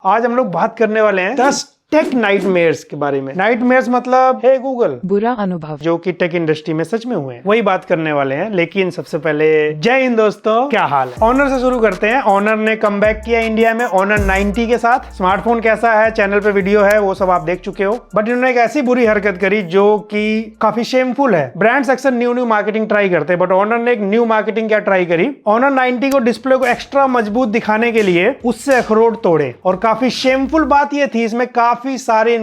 आज हम लोग बात करने वाले हैं 10 टेक नाइटमेयर्स के बारे में। नाइटमेयर्स मतलब हे गूगल, बुरा अनुभव जो कि टेक इंडस्ट्री में सच में हुए हैं, वही बात करने वाले हैं। लेकिन सबसे पहले जय हिंद दोस्तों, क्या हाल है। ऑनर से शुरू करते हैं। ऑनर ने कमबैक किया इंडिया में ऑनर 90 के साथ। स्मार्टफोन कैसा है, चैनल पे वीडियो है, वो सब आप देख चुके हो। बट इन्होंने एक ऐसी बुरी हरकत करी जो कि काफी शेमफुल है। ब्रांड्स अक्सर न्यू मार्केटिंग ट्राई करते हैं, बट ऑनर ने एक न्यू मार्केटिंग क्या ट्राई करी, ऑनर 90 को डिस्प्ले को एक्स्ट्रा मजबूत दिखाने के लिए उससे अखरोट तोड़े। और काफी शेमफुल बात यह थी, इसमें काफी सारे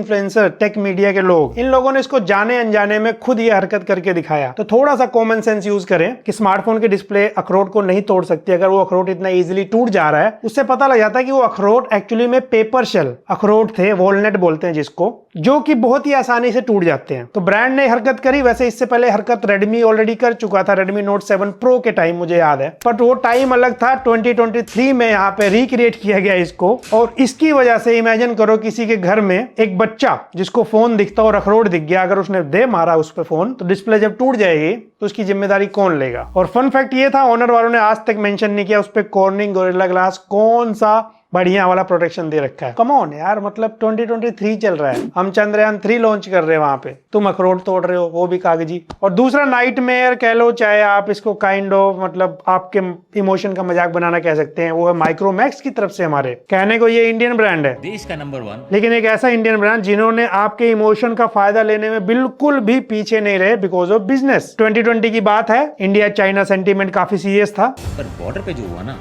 टेक मीडिया के लोग, इन लोगों ने इसको जाने अनजाने में खुद ये हरकत करके दिखाया। तो थोड़ा सा कॉमन सेंस यूज करें कि स्मार्टफोन की डिस्प्ले अखरोट को नहीं तोड़ सकती। अगर वो अखरोट इतना इजीली टूट जा रहा है, उससे पता लग जाता है कि वो अखरोट एक्चुअली में पेपर शेल अखरोट थे, वॉलनट बोलते हैं जिसको, जो कि बहुत ही आसानी से टूट जाते हैं। तो ब्रांड ने हरकत करी। वैसे इससे पहले हरकत रेडमी ऑलरेडी कर चुका था, रेडमी नोट 7 प्रो के टाइम, मुझे याद है। बट वो टाइम अलग था। 2023 में यहाँ पे रिक्रिएट किया गया इसको। और इसकी वजह से इमेजिन करो, किसी के घर में एक बच्चा जिसको फोन दिखता और अखरोट दिख गया, अगर उसने दे मारा उस पे फोन, तो डिस्प्ले जब टूट जाएगी तो उसकी जिम्मेदारी कौन लेगा। और फन फैक्ट ये था, ऑनर वालों ने आज तक मेंशन नहीं किया उस पे कॉर्निंग गोरिल्ला ग्लास कौन सा बढ़िया वाला प्रोटेक्शन दे रखा है। कम ऑन यार, मतलब 2023 चल रहा है, हम चंद्रयान 3 लॉन्च कर रहे हैं, वहां पे तुम अखरोट तोड़ रहे हो, वो भी कागजी। और दूसरा नाइटमेयर कह लो, चाहे आप इसको काइंड ऑफ मतलब आपके इमोशन का मजाक बनाना कह सकते हैं, वो है माइक्रोमैक्स की तरफ से। हमारे कहने को ये इंडियन ब्रांड है, देश का नंबर 1, लेकिन एक ऐसा इंडियन ब्रांड जिन्होंने आपके इमोशन का फायदा लेने में बिल्कुल भी पीछे नहीं रहे बिकॉज ऑफ बिजनेस। 2020 की बात है, इंडिया चाइना सेंटीमेंट काफी सीरियस था, पर बॉर्डर पे जो हुआ ना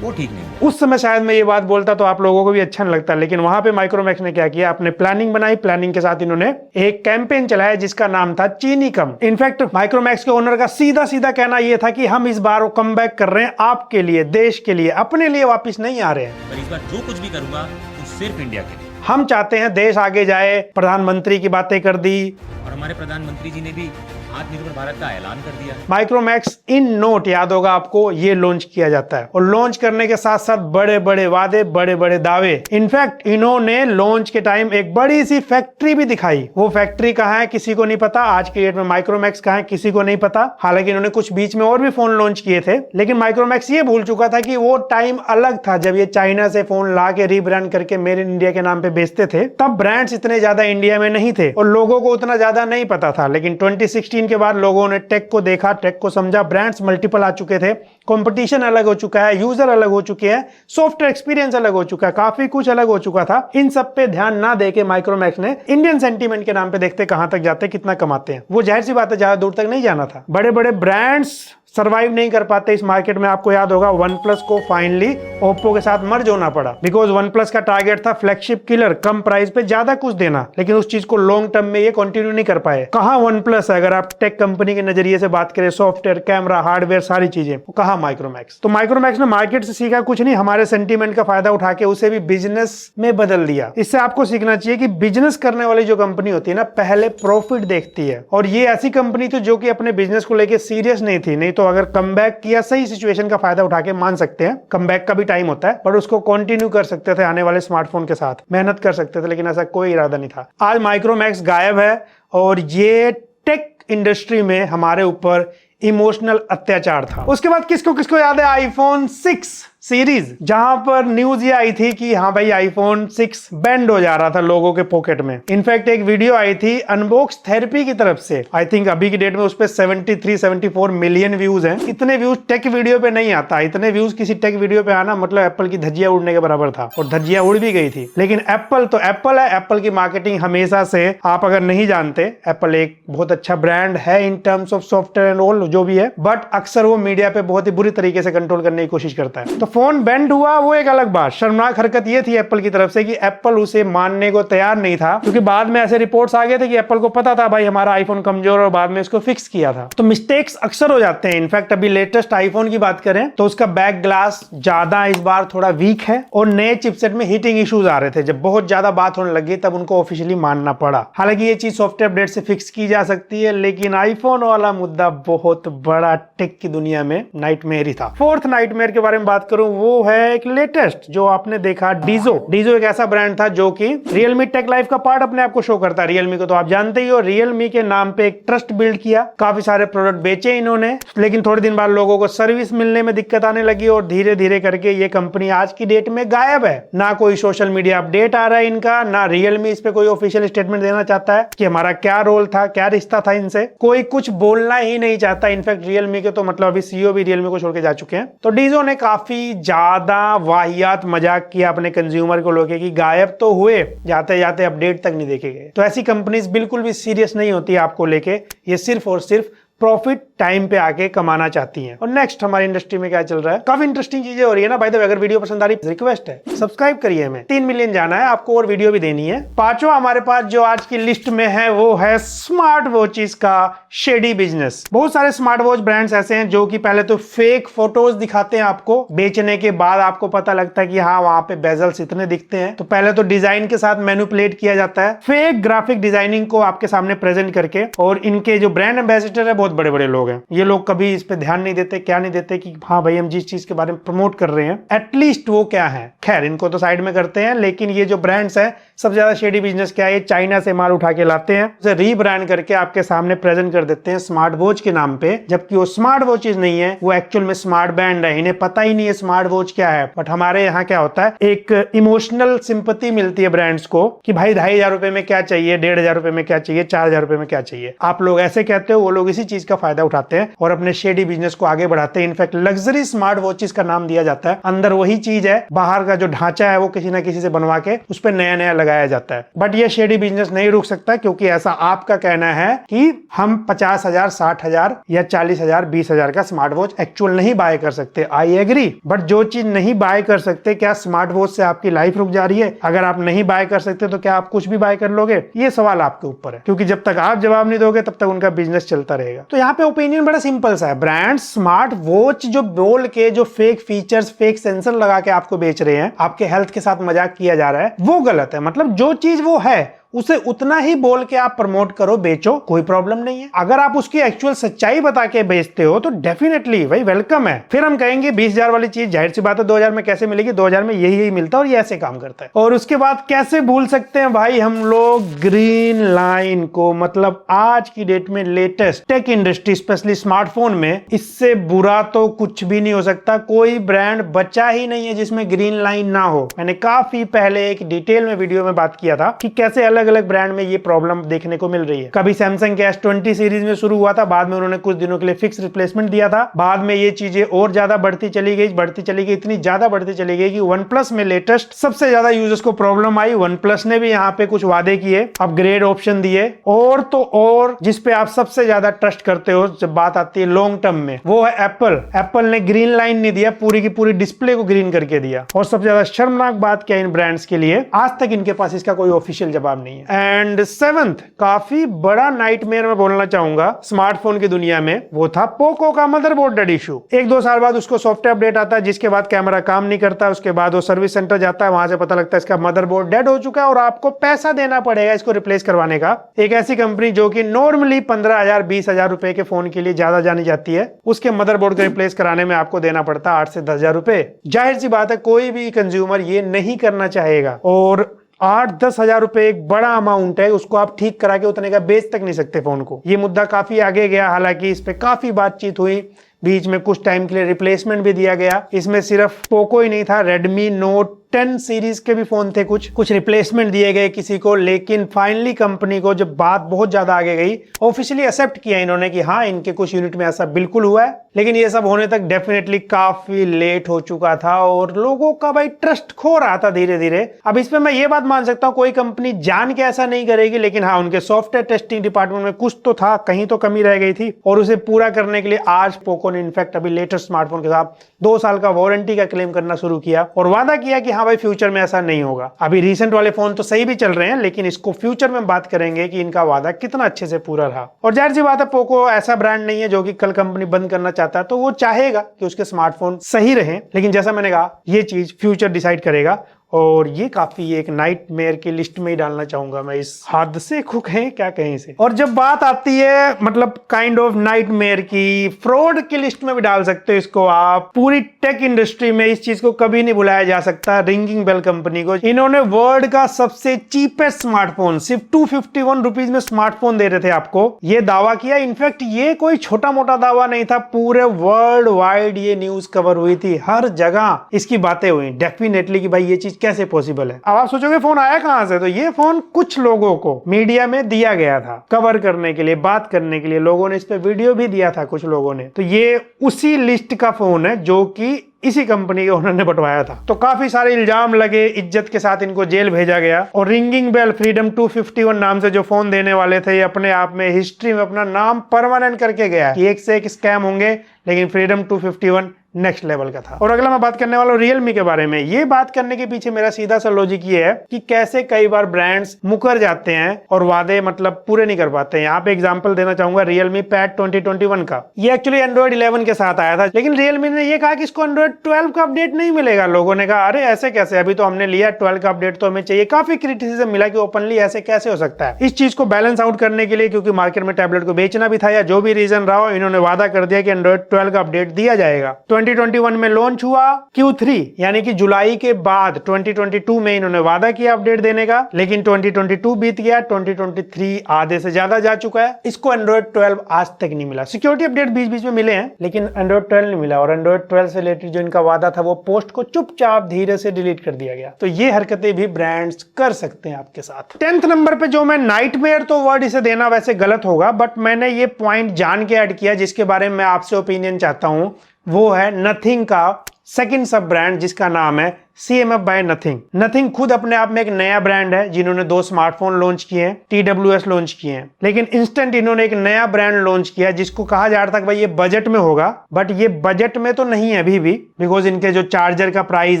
वो ठीक नहीं। उस समय शायद मैं ये बात बोलता तो आप लोगों को भी अच्छा नहीं लगता, लेकिन वहां पे माइक्रोमैक्स ने क्या किया, अपने प्लानिंग बनाई। प्लानिंग के साथ इन्होंने एक कैंपेन चलाया जिसका नाम था चीनी कम। इनफैक्ट माइक्रोमैक्स के ओनर का सीधा सीधा कहना यह था कि हम इस बार कम बैक कर रहे हैं आपके लिए, देश के लिए, अपने लिए वापिस नहीं आ रहे हैं। पर इस बार जो कुछ भी करूंगा तो सिर्फ इंडिया के लिए। हम चाहते हैं देश आगे जाए। प्रधानमंत्री की बातें कर दी और हमारे प्रधानमंत्री जी ने भी आत्मनिर्भर भारत का ऐलान कर दिया। माइक्रोमैक्स इन नोट, याद होगा आपको, ये लॉन्च किया जाता है। और लॉन्च करने के साथ साथ बड़े बड़े वादे, बड़े बड़े दावे। इनफैक्ट इन्होंने लॉन्च के टाइम एक बड़ी सी फैक्ट्री भी दिखाई। वो फैक्ट्री कहाँ है किसी को नहीं पता। आज के डेट में माइक्रोमैक्स कहाँ है किसी को नहीं पता। हालांकि इन्होंने कुछ बीच में और भी फोन लॉन्च किए थे, लेकिन माइक्रोमैक्स ये भूल चुका था कि वो टाइम अलग था जब ये चाइना से फोन ला के रीब्रांड करके मेड इन इंडिया के नाम पे बेचते थे। तब ब्रांड्स इतने ज्यादा इंडिया में नहीं थे और लोगों को उतना ज्यादा नहीं पता था। लेकिन 2016 के बाद लोगों ने टेक को देखा, टेक को समझा, ब्रांड्स मल्टीपल आ चुके थे, कंपटीशन अलग हो चुका है, यूजर अलग हो चुके हैं, सॉफ्टवेयर एक्सपीरियंस अलग हो चुका है, काफी कुछ अलग हो चुका था। इन सब पे ध्यान ना देके माइक्रोमैक्स ने इंडियन सेंटीमेंट के नाम पे देखते कहां तक जाते, कितना कमाते हैं। वो जाहिर सी बात है ज्यादा दूर तक नहीं जाना था। बड़े बड़े ब्रांड्स सर्वाइव नहीं कर पाते इस मार्केट में। आपको याद होगा वन प्लस को फाइनली ओप्पो के साथ मर्ज होना पड़ा, बिकॉज वन प्लस का टारगेट था फ्लैगशिप किलर, कम प्राइस पे ज्यादा कुछ देना, लेकिन उस चीज को लॉन्ग टर्म में ये कंटिन्यू नहीं कर पाए। कहां वन प्लस है, अगर आप टेक कंपनी के नजरिए से बात करें, सॉफ्टवेयर, कैमरा, हार्डवेयर, सारी चीजें, कहां माइक्रोमैक्स। तो माइक्रोमैक्स ने मार्केट से सीखा कुछ नहीं, हमारे सेंटीमेंट का फायदा उठा के उसे भी बिजनेस में बदल दिया। इससे आपको सीखना चाहिए कि बिजनेस करने वाली जो कंपनी होती है ना, पहले प्रॉफिट देखती है। और ये ऐसी कंपनी थी जो कि अपने बिजनेस को लेकर सीरियस नहीं थी। नहीं तो अगर कमबैक किया, सही सिचुएशन का फायदा उठा के मान सकते हैं, कमबैक का भी टाइम होता है, पर उसको कंटिन्यू कर सकते थे आने वाले स्मार्टफोन के साथ, मेहनत कर सकते थे, लेकिन ऐसा कोई इरादा नहीं था। आज माइक्रोमैक्स गायब है और ये टेक इंडस्ट्री में हमारे ऊपर इमोशनल अत्याचार था। उसके बाद किसको किसको याद है आईफोन 6 सीरीज, जहां पर न्यूज ये आई थी कि हाँ भाई आईफोन 6 बैंड हो जा रहा था लोगों के पॉकेट में। इनफैक्ट एक वीडियो आई थी अनबॉक्स थेरेपी की तरफ से, आई थिंक अभी की डेट में उस पे 73-74 मिलियन व्यूज हैं। इतने व्यूज टेक वीडियो पे नहीं आता। इतने व्यूज किसी टेक वीडियो पे आना मतलब एप्पल की धज्जियां उड़ने के बराबर था, और धज्जियां उड़ भी गई थी। लेकिन एप्पल तो एप्पल है, एप्पल की मार्केटिंग हमेशा से, आप अगर नहीं जानते, एप्पल एक बहुत अच्छा ब्रांड है in terms of software and all जो भी है, बट अक्सर वो मीडिया पे बहुत ही बुरी तरीके से कंट्रोल करने की कोशिश करता है। तो फोन बैंड हुआ वो एक अलग बात। शर्मनाक हरकत ये थी एप्पल की तरफ से कि एप्पल उसे मानने को तैयार नहीं था, क्योंकि बाद में ऐसे रिपोर्ट्स आ गए थे कि एप्पल को पता था भाई हमारा आईफोन कमजोर, और बाद में इसको फिक्स किया था। तो मिस्टेक्स अक्सर हो जाते हैं। इनफैक्ट अभी लेटेस्ट आईफोन की बात करें तो उसका बैक ग्लास ज्यादा इस बार थोड़ा वीक है, और नए चिपसेट में हीटिंग इश्यूज आ रहे थे। जब बहुत ज्यादा बात होने लगी तब उनको ऑफिशियली मानना पड़ा। हालांकि ये चीज सॉफ्टवेयर अपडेट से फिक्स की जा सकती है, लेकिन आईफोन वाला मुद्दा बहुत बड़ा टेक की दुनिया में नाइटमेयर ही था। फोर्थ नाइटमेयर के बारे में बात करूं, करूं वो है एक लेटेस्ट जो आपने देखा, डीजो। डीजो एक ऐसा ब्रांड था जो कि रियलमी टेक लाइफ का पार्ट अपने आप को शो करता है। रियलमी को तो आप जानते ही हो, रियलमी के नाम पे एक ट्रस्ट बिल्ड किया, काफी सारे प्रोडक्ट बेचे इन्होंने, लेकिन थोड़े दिन बाद लोगों को सर्विस मिलने में दिक्कत आने लगी और धीरे धीरे करके ये कंपनी आज की डेट में गायब है। ना कोई सोशल मीडिया अपडेट आ रहा है इनका, ना रियलमी इस पे कोई ऑफिशियल स्टेटमेंट देना चाहता है कि हमारा क्या रोल था, क्या रिश्ता था इनसे, कोई कुछ बोलना ही नहीं चाहता। इनफैक्ट रियलमी के तो मतलब अभी सीईओ भी रियलमी को छोड़ के जा चुके हैं। तो डीजो ने काफी ज्यादा वाहियात मजाक किया अपने कंज्यूमर को लेके कि गायब तो हुए, जाते जाते अपडेट तक नहीं देखे गए। तो ऐसी कंपनीज बिल्कुल भी सीरियस नहीं होती आपको लेके, ये सिर्फ और सिर्फ प्रॉफिट टाइम पे आके कमाना चाहती हैं। और नेक्स्ट हमारी इंडस्ट्री में क्या चल रहा है, काफी इंटरेस्टिंग चीजें हो रही है ना। भाई अगर वीडियो पसंद आ रही है, रिक्वेस्ट है सब्सक्राइब करिए, हमें 3 मिलियन जाना है आपको और वीडियो भी देनी है। पांचवा हमारे पास जो आज की लिस्ट में है वो है स्मार्ट वॉचेस का शेडी बिजनेस। बहुत सारे स्मार्ट वॉच ब्रांड्स ऐसे हैं जो कि पहले तो फेक फोटोज दिखाते हैं आपको, बेचने के बाद आपको पता लगता है कि हाँ वहां पे बेजल्स इतने दिखते हैं। तो पहले तो डिजाइन के साथ मैनिपुलेट किया जाता है, फेक ग्राफिक डिजाइनिंग को आपके सामने प्रेजेंट करके। और इनके जो ब्रांड एम्बेसडर है बहुत बड़े बड़े लोग हैं, ये लोग कभी इस पे ध्यान नहीं देते, क्या नहीं देते कि हाँ भाई हम जिस चीज के बारे में प्रमोट कर रहे हैं एटलीस्ट वो क्या है। खैर इनको तो साइड में करते हैं, लेकिन ये जो ब्रांड्स हैं सबसे ज्यादा शेडी बिजनेस क्या है, ये चाइना से माल उठा के लाते हैं, उसे रीब्रांड करके आपके सामने प्रेजेंट कर देते हैं स्मार्ट वॉच के नाम पे, जबकि वो स्मार्ट वॉचेज नहीं है, वो एक्चुअल में स्मार्ट बैंड है। इन्हें पता ही नहीं है स्मार्ट वॉच क्या है। बट हमारे यहाँ क्या होता है, एक इमोशनल सिंपैथी मिलती है ब्रांड्स को कि भाई 2500 रुपए में क्या चाहिए, 1500 रुपए में क्या चाहिए, 4000 रुपए में क्या चाहिए। आप लोग ऐसे कहते हो, वो लोग इसी चीज का फायदा उठाते हैं और अपने शेडी बिजनेस को आगे बढ़ाते हैं। इनफैक्ट लग्जरी स्मार्ट वॉचेस का नाम दिया जाता है, अंदर वही चीज है, बाहर का जो ढांचा है वो किसी ना किसी से बनवा के उस पर नया नया लगाया जाता है। बट ये शेडी बिजनेस नहीं रुक सकता, क्योंकि ऐसा आपका कहना है कि हम 50,000, 60,000 या 40,000, 20,000 का स्मार्ट वॉच एक्चुअल नहीं बाय कर सकते। आई एग्री, बट जो चीज नहीं बाय कर सकते, क्या स्मार्ट वॉच से आपकी लाइफ रुक जा रही है? अगर आप नहीं बाय कर सकते तो क्या आप कुछ भी बाय कर लोगे? ये सवाल आपके ऊपर है, क्योंकि जब तक आप जवाब नहीं दोगे तब तक उनका बिजनेस चलता रहेगा। तो यहाँ पे ओपिनियन बड़ा सिंपल सा है, ब्रांड स्मार्ट वॉच जो बोल के जो फेक फीचर्स, फेक सेंसर लगा के आपको बेच रहे हैं, आपके हेल्थ के साथ मजाक किया जा रहा है, वो गलत है। मतलब जो चीज वो है उसे उतना ही बोल के आप प्रमोट करो, बेचो, कोई प्रॉब्लम नहीं है। अगर आप उसकी एक्चुअल सच्चाई बता के बेचते हो तो डेफिनेटली भाई वेलकम है। फिर हम कहेंगे 20,000 वाली चीज जाहिर सी बात है 2000 में कैसे मिलेगी, 2000 में यही मिलता है और ये ऐसे काम करता है। और उसके बाद कैसे भूल सकते हैं भाई हम लोग ग्रीन लाइन को, मतलब आज की डेट में latest tech industry specially smartphone में इससे बुरा तो कुछ भी नहीं हो सकता। कोई ब्रांड बचा ही नहीं है जिसमें ग्रीन लाइन ना हो। मैंने काफी पहले एक डिटेल में वीडियो में बात किया था कि कैसे अलग अलग ब्रांड में ये प्रॉब्लम देखने को मिल रही है। कभी सैमसंग के S20 सीरीज में शुरू हुआ था, बाद में उन्होंने कुछ दिनों के लिए फिक्स रिप्लेसमेंट दिया था, बाद में ये चीजें और ज्यादा बढ़ती चली गई, इतनी ज्यादा बढ़ती चली गई कि OnePlus में लेटेस्ट सबसे ज्यादा यूजर्स को प्रॉब्लम आई। OnePlus ने भी यहाँ पे कुछ वादे किए, अपग्रेड ऑप्शन दिए, और तो और जिसपे आप सबसे ज्यादा ट्रस्ट करते हो जब बात आती है लॉन्ग टर्म में, वो है एप्पल। एप्पल ने ग्रीन लाइन नहीं दिया, पूरी की पूरी डिस्प्ले को ग्रीन करके दिया। और सबसे ज्यादा शर्मनाक बात क्या इन ब्रांड्स के लिए, आज तक इनके पास इसका कोई ऑफिशियल जवाब नहीं है। एंड 7th काफी बड़ा नाइटमेयर मैं बोलना चाहूंगा स्मार्टफोन की दुनिया में, वो था पोको का मदरबोर्ड डेड इशू। 1-2 साल बाद उसको सॉफ्टवेयर अपडेट आता है, जिसके बाद कैमरा काम नहीं करता, उसके बाद वो सर्विस सेंटर जाता है, वहां से पता लगता है इसका मदरबोर्ड डेड हो चुका है और आपको पैसा देना पड़ेगा इसको रिप्लेस करवाने का। एक ऐसी कंपनी जो कि नॉर्मली 15,000, 20,000 रुपए के फोन के लिए ज्यादा जानी जाती है, उसके मदरबोर्ड को रिप्लेस कराने में आपको देना पड़ता है 8 से 10,000 रुपए। जाहिर सी बात है कोई भी कंज्यूमर ये नहीं करना चाहेगा, और 8-10 हजार रुपए एक बड़ा अमाउंट है, उसको आप ठीक करा के उतने का बेच तक नहीं सकते फोन को। ये मुद्दा काफी आगे गया, हालांकि इस पे काफी बातचीत हुई, बीच में कुछ टाइम के लिए रिप्लेसमेंट भी दिया गया। इसमें सिर्फ पोको ही नहीं था, रेडमी नोट 10 सीरीज के भी फोन थे, कुछ रिप्लेसमेंट दिए गए किसी को। लेकिन फाइनली कंपनी को जब बात बहुत ज्यादा आगे गई, ऑफिशियली एक्सेप्ट किया इन्होंने कि हाँ इनके कुछ यूनिट में ऐसा बिल्कुल हुआ है, लेकिन ये सब होने तक डेफिनेटली काफी लेट हो चुका था और लोगों का भाई ट्रस्ट खो रहा था धीरे धीरे। अब इसमें मैं ये बात मान सकता हूँ कोई कंपनी जान के ऐसा नहीं करेगी, लेकिन हाँ उनके सॉफ्टवेयर टेस्टिंग डिपार्टमेंट में कुछ तो था, कहीं तो कमी रह गई थी, और उसे पूरा करने के लिए आज पोको ने इनफैक्ट अभी लेटेस्ट स्मार्टफोन के साथ 2 साल का वारंटी का क्लेम करना शुरू किया और वादा किया कि हाँ भाई फ्यूचर में ऐसा नहीं होगा। अभी रिसेंट वाले फोन तो सही भी चल रहे हैं, लेकिन इसको फ्यूचर में बात करेंगे कि इनका वादा कितना अच्छे से पूरा रहा। और जाहिर सी बात है पोको ऐसा ब्रांड नहीं है जो कि कल कंपनी बंद करना चाहता है, तो वो चाहेगा कि उसके स्मार्टफोन सही रहे, लेकिन जैसा मैंने कहा ये चीज फ्यूचर डिसाइड करेगा। और ये काफी एक नाइटमेयर की लिस्ट में ही डालना चाहूंगा मैं। इस हद से खुक है क्या कहीं से। और जब बात आती है मतलब काइंड ऑफ नाइटमेयर की, फ्रॉड की लिस्ट में भी डाल सकते हो इसको आप। पूरी टेक इंडस्ट्री में इस चीज को कभी नहीं बुलाया जा सकता। रिंगिंग बेल कंपनी को, इन्होंने वर्ल्ड का सबसे चीपेस्ट स्मार्टफोन, सिर्फ 251 रुपीज में स्मार्टफोन दे रहे थे आपको, ये दावा किया। इनफैक्ट ये कोई छोटा मोटा दावा नहीं था, पूरे वर्ल्ड वाइड ये न्यूज कवर हुई थी, हर जगह इसकी बातें हुई डेफिनेटली कि भाई ये चीज कैसे पॉसिबल है। अब आप सोचोगे फोन आया कहां से, तो ये फोन कुछ लोगों को मीडिया में दिया गया था कवर करने के लिए, बात करने के लिए। लोगों ने इस पे वीडियो भी दिया था कुछ लोगों ने। तो ये उसी लिस्ट का फोन है जो कि इसी कंपनी के ओनर ने बंटवाया था। तो काफी सारे इल्जाम लगे, इज्जत के साथ इनको जेल भेजा गया। और रिंगिंग बेल फ्रीडम 251 नाम से जो फोन देने वाले थे, ये अपने आप में हिस्ट्री में अपना नाम परमानेंट करके गया कि एक से एक स्कैम होंगे, लेकिन फ्रीडम 251 नेक्स्ट लेवल का था। और अगला मैं बात करने वाला हूं रियलमी के बारे में। ये बात करने के पीछे मेरा सीधा सा लॉजिक ये है कि कैसे कई बार ब्रांड्स मुकर जाते हैं और वादे मतलब पूरे नहीं कर पाते हैं। यहाँ पे एग्जांपल देना चाहूंगा रियलमी पैड 2021 का। ये एक्चुअली एंड्रॉइड 11 के साथ आया था, लेकिन रियलमी ने ये कहा कि इसको एंड्रॉइड 12 का अपडेट नहीं मिलेगा। लोगों ने कहा अरे ऐसे कैसे, अभी तो हमने लिया 12 का अपडेट तो हमें चाहिए। काफी क्रिटिसिज्म मिला कि ओपनली ऐसे कैसे हो सकता है। इस चीज को बैलेंस आउट करने के लिए, क्योंकि मार्केट में टैबलेट को बेचना भी था या जो भी रीजन रहा हो, इन्होंने वादा कर दिया कि एंड्रॉइड 12 का अपडेट दिया जाएगा। 2021 में लॉन्च हुआ Q3 यानी कि जुलाई के बाद 2022 में इन्होंने वादा किया अपडेट देने का, लेकिन 2022 बीत गया, 2023 आधे से ज्यादा जा चुका है। इसको एंड्रॉइड 12 आज तक नहीं मिला। सिक्योरिटी अपडेट बीच बीच में मिले हैं, लेकिन एंड्रॉइड 12 नहीं मिला। और एंड्रॉइड 12 से रिलेटेड जो इनका वादा था वो पोस्ट को चुपचाप धीरे से डिलीट कर दिया गया। तो ये हरकतें भी ब्रांड्स कर सकते हैं आपके साथ। 10th नंबर पे जो मैं नाइटमेयर, तो वर्ड इसे देना वैसे गलत होगा, बट मैंने ये पॉइंट जान के ऐड किया जिसके बारे में मैं आपसे ओपिनियन चाहता हूं। वो है नथिंग का सेकंड सब ब्रांड जिसका नाम है CMF बाय नथिंग। नथिंग खुद अपने आप में एक नया ब्रांड है, जिन्होंने 2 स्मार्टफोन लॉन्च किए हैं, TWS लॉन्च किए हैं। लेकिन इंस्टेंट इन्होंने एक नया ब्रांड लॉन्च किया जिसको कहा जा रहा था कि भाई ये बजट में होगा, बट ये बजट में तो नहीं है अभी भी, बिकॉज इनके जो चार्जर का प्राइस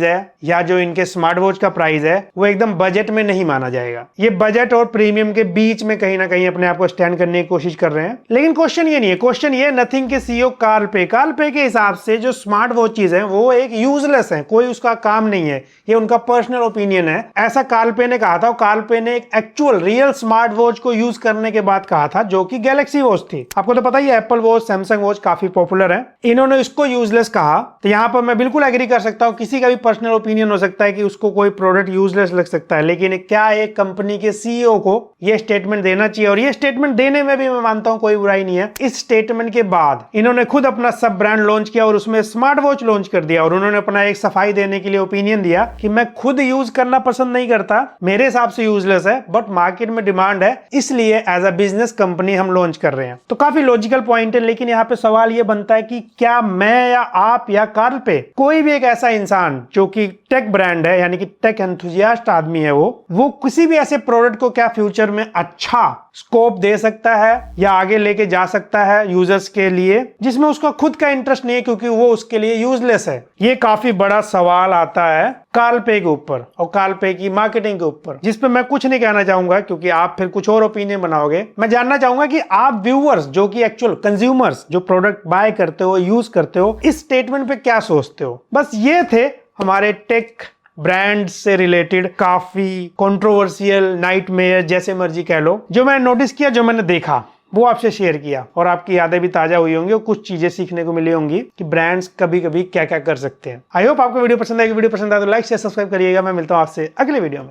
है या जो इनके स्मार्ट वॉच का प्राइस है वो एकदम बजट में नहीं माना जाएगा। ये बजट और प्रीमियम के बीच में कहीं ना कहीं अपने आप को स्टैंड करने की कोशिश कर रहे हैं। लेकिन क्वेश्चन ये नहीं है, क्वेश्चन ये नथिंग के CEO कार्ल पे के हिसाब से जो स्मार्ट वॉचेज हैं वो एक यूजलेस है, कोई उसका काम नहीं है। ये उनका पर्सनल ओपिनियन है, ऐसा कार्ल पे ने कहा था। कार्ल पे ने एक एक्चुअल रियल स्मार्ट वॉच को यूज करने के बाद कहा था, जो कि गैलेक्सी वॉच थी। आपको तो पता ही है एप्पल वॉच, सैमसंग वॉच काफी पॉपुलर है, इन्होंने इसको यूजलेस कहा। तो यहां पर मैं बिल्कुल एग्री कर सकता हूं, किसी का भी पर्सनल ओपिनियन हो सकता है कि उसको कोई प्रोडक्ट यूजलेस लग सकता है, लेकिन क्या एक कंपनी के CEO को यह स्टेटमेंट देना चाहिए? और ये स्टेटमेंट देने में भी मैं मानता हूं कोई बुराई नहीं है। इस स्टेटमेंट के बाद इन्होंने खुद अपना सब ब्रांड लॉन्च किया और उसमें स्मार्ट वॉच लॉन्च कर दिया, और उन्होंने अपना एक सफाई देने के लिए ओपिनियन दिया कि मैं खुद यूज करना पसंद नहीं करता, मेरे हिसाब से यूजलेस है, बट मार्केट में डिमांड है, इसलिए एज अ बिजनेस कंपनी हम लॉन्च कर रहे हैं। तो काफी लॉजिकल पॉइंट है। लेकिन यहाँ पे सवाल ये बनता है कि क्या मैं या आप या कार्ल पे, कोई भी एक ऐसा इंसान जो कि टेक ब्रांड है यानी कि टेक एंथुसियास्ट आदमी है, वो किसी भी ऐसे प्रोडक्ट को क्या फ्यूचर में अच्छा स्कोप दे सकता है या आगे लेके जा सकता है यूजर्स के लिए, जिसमें उसका खुद का इंटरेस्ट नहीं है क्योंकि वो उसके लिए यूजलेस है? ये काफी बड़ा सवाल आता है कार्ल पे के ऊपर और कार्ल पे की मार्केटिंग के ऊपर, जिस पे मैं कुछ नहीं कहना चाहूंगा क्योंकि आप फिर कुछ और ओपिनियन बनाओगे। मैं जानना चाहूंगा कि आप व्यूअर्स जो कि एक्चुअल कंज्यूमर्स जो प्रोडक्ट बाय करते हो, यूज करते हो, इस स्टेटमेंट पे क्या सोचते हो? बस ये थे हमारे टेक ब्रांड से रिलेटेड काफी कंट्रोवर्शियल, नाइटमेयर जैसे मर्जी कह लो, जो मैंने नोटिस किया, जो मैंने देखा, वो आपसे शेयर किया और आपकी यादें भी ताजा हुई होंगी और कुछ चीजें सीखने को मिली होंगी कि ब्रांड्स कभी कभी क्या क्या कर सकते हैं। आई होप आपको वीडियो पसंद आएगी। वीडियो पसंद आए तो लाइक शेयर सब्सक्राइब करिएगा। मैं मिलता हूं आपसे अगले वीडियो में।